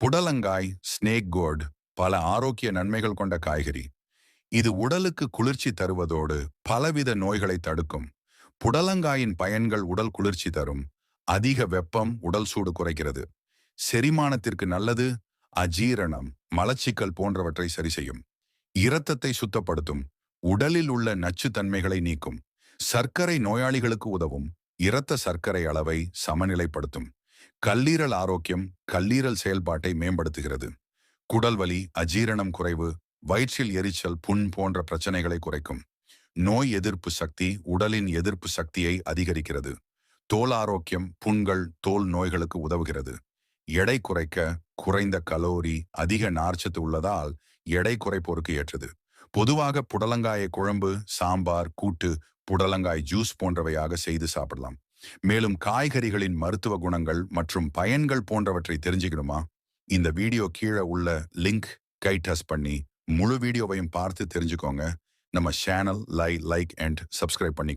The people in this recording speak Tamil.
புடலங்காய், ஸ்னேக் கோர்ட் பல ஆரோக்கிய நன்மைகள் கொண்ட காய்கறி. இது உடலுக்கு குளிர்ச்சி தருவதோடு பலவித நோய்களை தடுக்கும். புடலங்காயின் பயன்கள் உடல் குளிர்ச்சி தரும். அதிக வெப்பம் உடல் சூடு குறைக்கிறது. செரிமானத்திற்கு நல்லது. அஜீரணம், மலச்சிக்கல் போன்றவற்றை சரி செய்யும். இரத்தத்தை சுத்தப்படுத்தும். உடலில் உள்ள நச்சு தன்மைகளை நீக்கும். சர்க்கரை நோயாளிகளுக்கு உதவும். இரத்த சர்க்கரை அளவை சமநிலைப்படுத்தும். கல்லீரல் ஆரோக்கியம், கல்லீரல் செயல்பாட்டை மேம்படுத்துகிறது. குடல்வலி, அஜீரணம் குறைவு, வயிற்றில் எரிச்சல், புண் போன்ற பிரச்சனைகளை குறைக்கும். நோய் எதிர்ப்பு சக்தி, உடலின் எதிர்ப்பு சக்தியை அதிகரிக்கிறது. தோல் ஆரோக்கியம், புண்கள், தோல் நோய்களுக்கு உதவுகிறது. எடை குறைக்க, குறைந்த கலோரி, அதிக நார்ச்சத்து உள்ளதால் எடை குறைப்போருக்கு ஏற்றது. பொதுவாக புடலங்காயை குழம்பு, சாம்பார், கூட்டு, புடலங்காய் ஜூஸ் போன்றவையாக செய்து சாப்பிடலாம். மேலும் காய்கறிகளின் மருத்துவ குணங்கள் மற்றும் பயன்கள் போன்றவற்றை தெரிஞ்சுக்கணுமா? இந்த வீடியோ கீழே உள்ள லிங்க் டச் பண்ணி முழு வீடியோவையும் பார்த்து தெரிஞ்சுக்கோங்க. நம்ம சேனல் லைக் அண்ட் சப்ஸ்கிரைப் பண்ணி